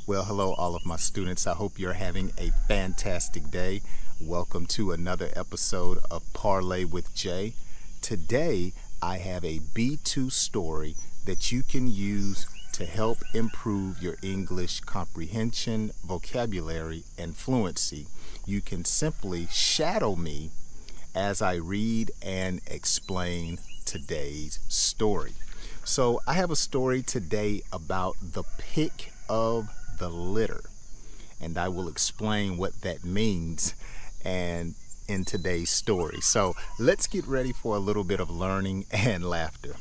Well, hello, all of my students. I hope you're having a fantastic day. Welcome to another episode of Parlay with Jay. Today, I have a B-2 story that you can use to help improve your English comprehension, vocabulary, and fluency. You can simply shadow me as I read and explain today's story. So, I have a story today about the pick of the litter, and I will explain what that means and in today's story. So let's get ready for a little bit of learning and laughter.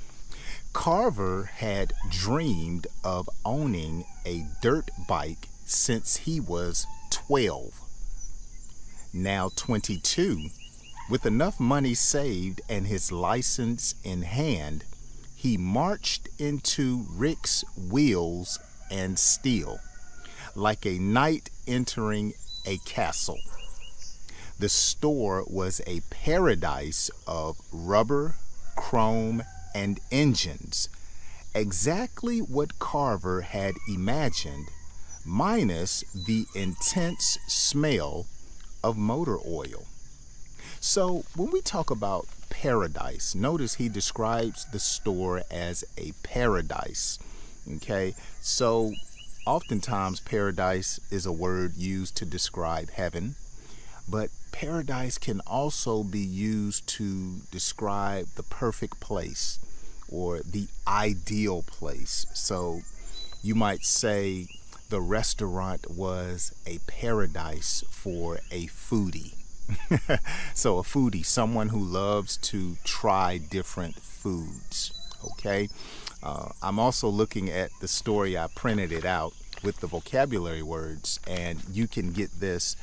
Carver had dreamed of owning a dirt bike since he was 12. Now 22, with enough money saved and his license in hand, he marched into Rick's Wheels and Steel like a knight entering a castle. The store was a paradise of rubber, chrome, and engines, exactly what Carver had imagined, minus the intense smell of motor oil. So when we talk about paradise, notice he describes the store as a paradise. Okay, so oftentimes, paradise is a word used to describe heaven, but paradise can also be used to describe the perfect place or the ideal place. So you might say the restaurant was a paradise for a foodie. So a foodie, someone who loves to try different foods. Okay. I'm also looking at the story. I printed it out with the vocabulary words, and you can get this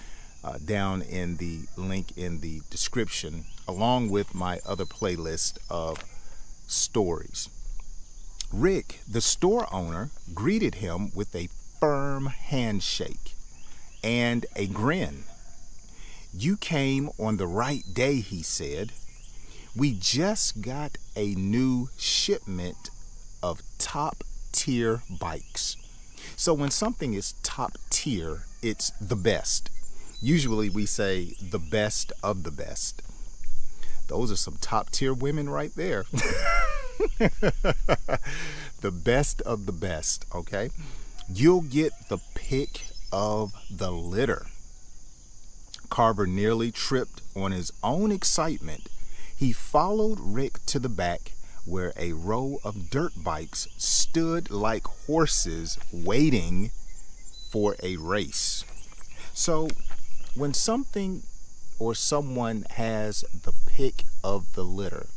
down in the link in the description, along with my other playlist of stories. Rick, the store owner, greeted him with a firm handshake and a grin. "You came on the right day," he said. "We just got a new shipment of top tier bikes." So when something is top tier, it's the best. Usually we say the best of the best. Those are some top tier women right there. The best of the best, okay? You'll get the pick of the litter. Carver nearly tripped on his own excitement. He followed Rick to the back, where a row of dirt bikes stood like horses waiting for a race. So when something or someone has the pick of the litter,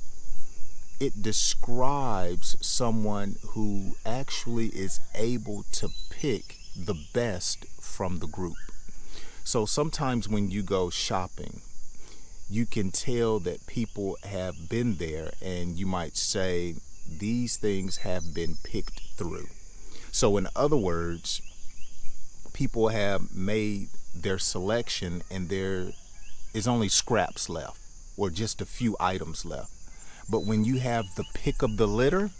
it describes someone who actually is able to pick the best from the group. So sometimes when you go shopping, you can tell that people have been there, and you might say these things have been picked through. So in other words, people have made their selection and there is only scraps left or just a few items left. But when you have the pick of the litter,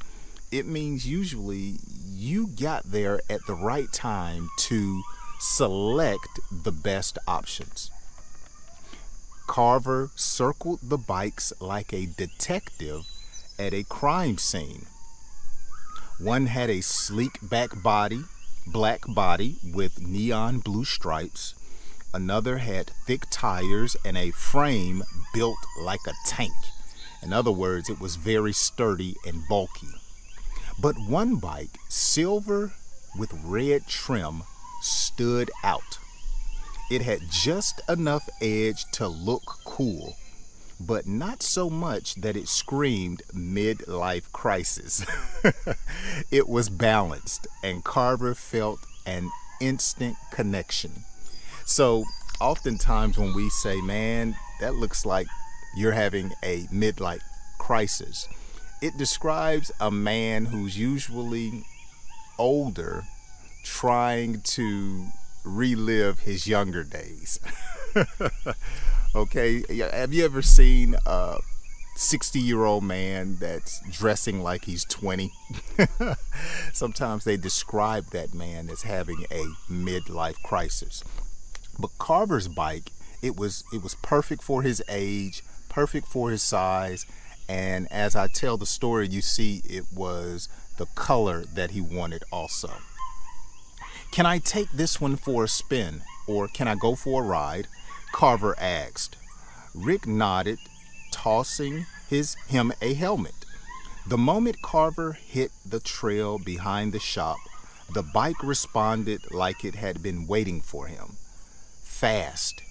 it means usually you got there at the right time to select the best options. Carver circled the bikes like a detective at a crime scene. One had a sleek black body with neon blue stripes. Another had thick tires and a frame built like a tank. In other words, it was very sturdy and bulky. But one bike, silver with red trim, stood out. It had just enough edge to look cool, but not so much that it screamed midlife crisis. It was balanced, and Carver felt an instant connection. So oftentimes when we say, man, that looks like you're having a midlife crisis, it describes a man who's usually older trying to relive his younger days. Okay, have you ever seen 60-year-old man that's dressing like he's 20. Sometimes they describe that man as having a midlife crisis. But Carver's bike, it was perfect for his age, perfect for his size, and as I tell the story, you see it was the color that he wanted also. "Can I take this one for a spin, or can I go for a ride?" Carver asked. Rick nodded, tossing him a helmet. The moment Carver hit the trail behind the shop, the bike responded like it had been waiting for him. Fast,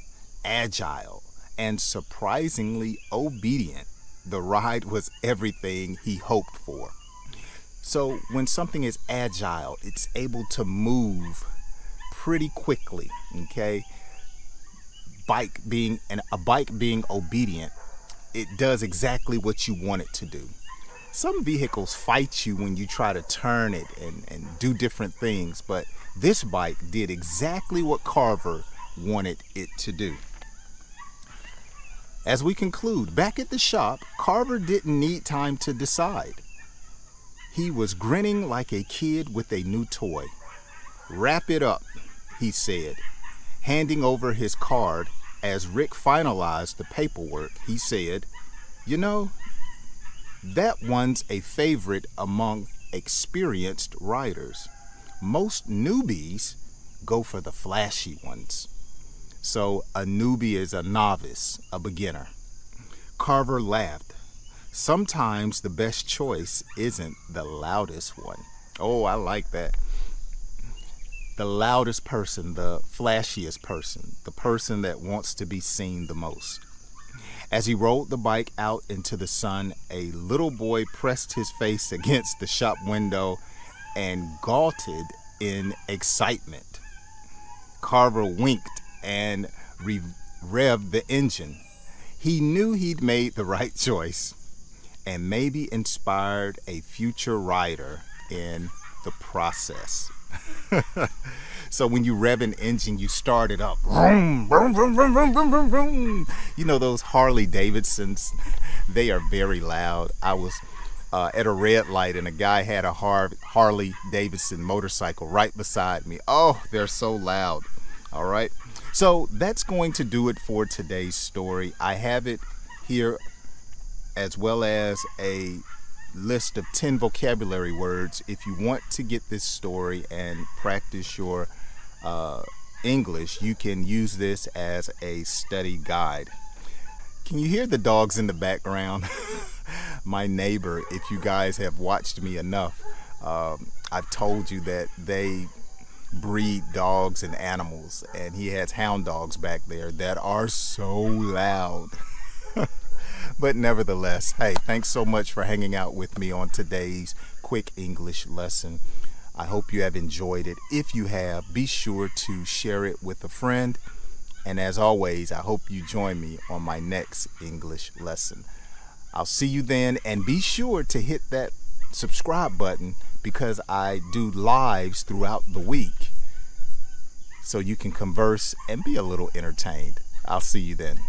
agile, and surprisingly obedient, the ride was everything he hoped for. So when something is agile, it's able to move pretty quickly, okay? A bike being obedient, it does exactly what you want it to do. Some vehicles fight you when you try to turn it and do different things, but this bike did exactly what Carver wanted it to do. As we conclude, back at the shop, Carver didn't need time to decide. He was grinning like a kid with a new toy. "Wrap it up," he said, handing over his card. As Rick finalized the paperwork, he said, "You know, that one's a favorite among experienced riders. Most newbies go for the flashy ones." So a newbie is a novice, a beginner. Carver laughed. Sometimes the best choice isn't the loudest one. Oh, I like that. The loudest person, the flashiest person, the person that wants to be seen the most. As he rolled the bike out into the sun, a little boy pressed his face against the shop window and gulped in excitement. Carver winked and revved the engine. He knew he'd made the right choice and maybe inspired a future rider in the process. So when you rev an engine, you start it up. Vroom, vroom, vroom, vroom, vroom, vroom, vroom, vroom. You know those Harley Davidsons? They are very loud. I was at a red light and a guy had a Harley Davidson motorcycle right beside me. Oh, they're so loud. All right. So that's going to do it for today's story. I have it here as well as a list of 10 vocabulary words. If you want to get this story and practice your English, you can use this as a study guide. Can you hear the dogs in the background? My neighbor, if you guys have watched me enough, I've told you that they breed dogs and animals, and he has hound dogs back there that are so loud. But nevertheless, hey, thanks so much for hanging out with me on today's quick English lesson. I hope you have enjoyed it. If you have, be sure to share it with a friend. And as always, I hope you join me on my next English lesson. I'll see you then, and be sure to hit that subscribe button because I do lives throughout the week so you can converse and be a little entertained. I'll see you then.